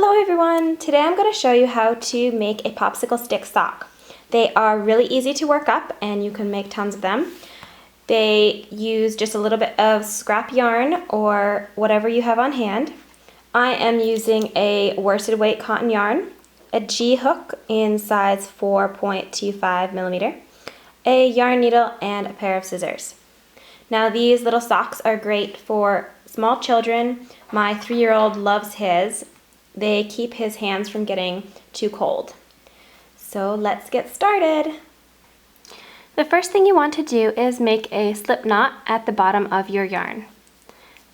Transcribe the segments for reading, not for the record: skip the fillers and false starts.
Hello everyone! Today I'm going to show you how to make a popsicle stick sock. They are really easy to work up and you can make tons of them. They use just a little bit of scrap yarn or whatever you have on hand. I am using a worsted weight cotton yarn, a G hook in size 4.25 millimeter, a yarn needle, and a pair of scissors. Now these little socks are great for small children. My 3-year-old loves his. They keep his hands from getting too cold. So let's get started. The first thing you want to do is make a slip knot at the bottom of your yarn.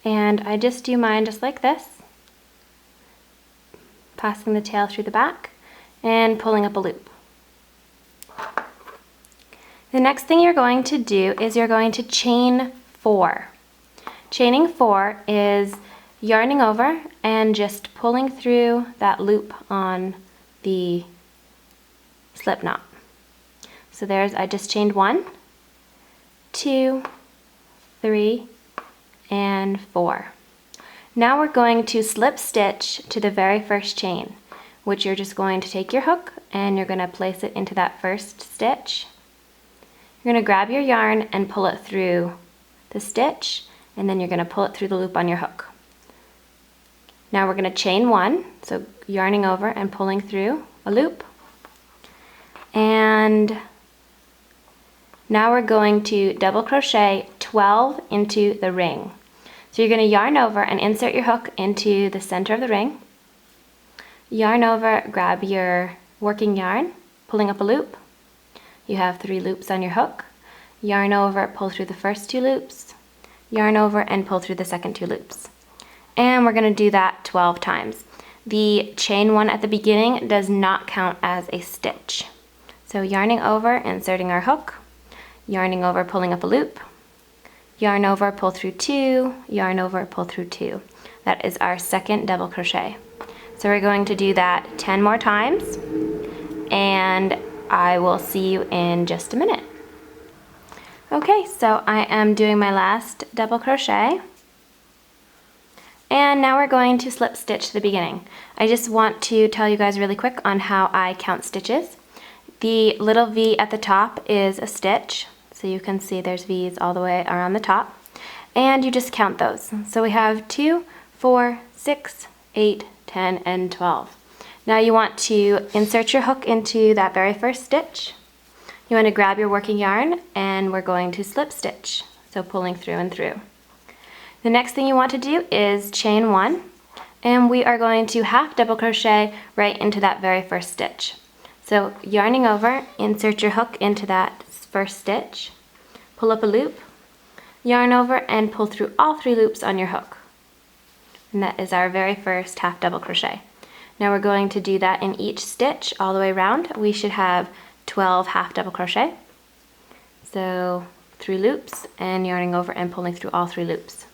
And I just do mine just like this, passing the tail through the back and pulling up a loop. The next thing you're going to do is you're going to chain 4. Chaining 4 is yarning over and just pulling through that loop on the slip knot. So I just chained 1, 2, 3, and 4. Now we're going to slip stitch to the very first chain, which you're just going to take your hook and you're going to place it into that first stitch. You're going to grab your yarn and pull it through the stitch, and then you're going to pull it through the loop on your hook. Now we're going to chain 1, so yarning over and pulling through a loop. And now we're going to double crochet 12 into the ring. So you're going to yarn over and insert your hook into the center of the ring. Yarn over, grab your working yarn, pulling up a loop. You have 3 loops on your hook. Yarn over, pull through the first 2 loops. Yarn over and pull through the second 2 loops. And we're going to do that 12 times. The chain 1 at the beginning does not count as a stitch. So yarning over, inserting our hook, yarning over, pulling up a loop, yarn over, pull through 2, yarn over, pull through 2. That is our second double crochet. So we're going to do that 10 more times, and I will see you in just a minute. Okay, so I am doing my last double crochet. And now we're going to slip stitch to the beginning. I just want to tell you guys really quick on how I count stitches. The little V at the top is a stitch, so you can see there's V's all the way around the top. And you just count those. So we have 2, 4, 6, 8, 10, and 12. Now you want to insert your hook into that very first stitch. You want to grab your working yarn and we're going to slip stitch, so pulling through and through. The next thing you want to do is chain 1, and we are going to half double crochet right into that very first stitch. So yarning over, insert your hook into that first stitch, pull up a loop, yarn over and pull through all 3 loops on your hook. And that is our very first half double crochet. Now we're going to do that in each stitch all the way around. We should have 12 half double crochet. So 3 loops and yarning over and pulling through all 3 loops.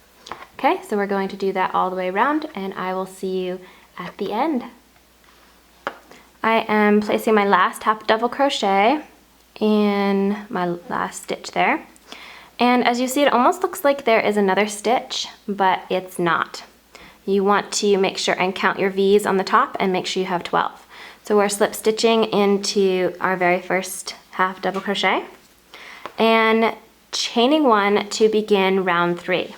Okay, so we're going to do that all the way around and I will see you at the end. I am placing my last half double crochet in my last stitch there. And as you see, it almost looks like there is another stitch, but it's not. You want to make sure and count your V's on the top and make sure you have 12. So we're slip stitching into our very first half double crochet and chaining 1 to begin round 3.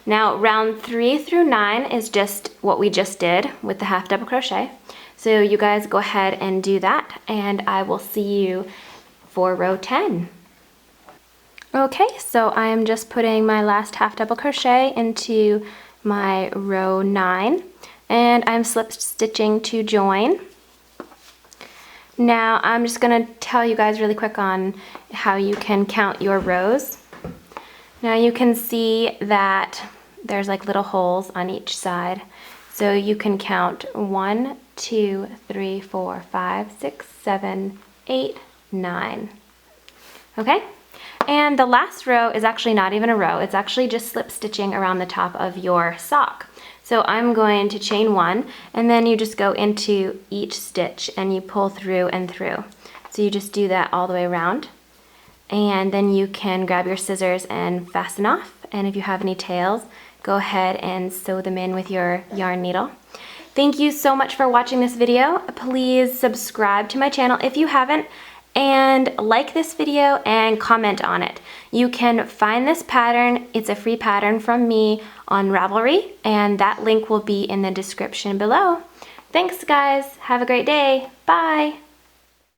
Now round 3 through 9 is just what we just did with the half double crochet. So you guys go ahead and do that and I will see you for row 10. Okay, so I am just putting my last half double crochet into my row 9 and I'm slip stitching to join. Now I'm just going to tell you guys really quick on how you can count your rows. Now you can see that there's like little holes on each side. So you can count 1, 2, 3, 4, 5, 6, 7, 8, 9. Okay? And the last row is actually not even a row. It's actually just slip stitching around the top of your sock. So I'm going to chain 1 and then you just go into each stitch and you pull through and through. So you just do that all the way around. And then you can grab your scissors and fasten off. And if you have any tails, go ahead and sew them in with your yarn needle. Thank you so much for watching this video. Please subscribe to my channel if you haven't, and like this video and comment on it. You can find this pattern, it's a free pattern from me on Ravelry, and that link will be in the description below. Thanks guys, have a great day, bye!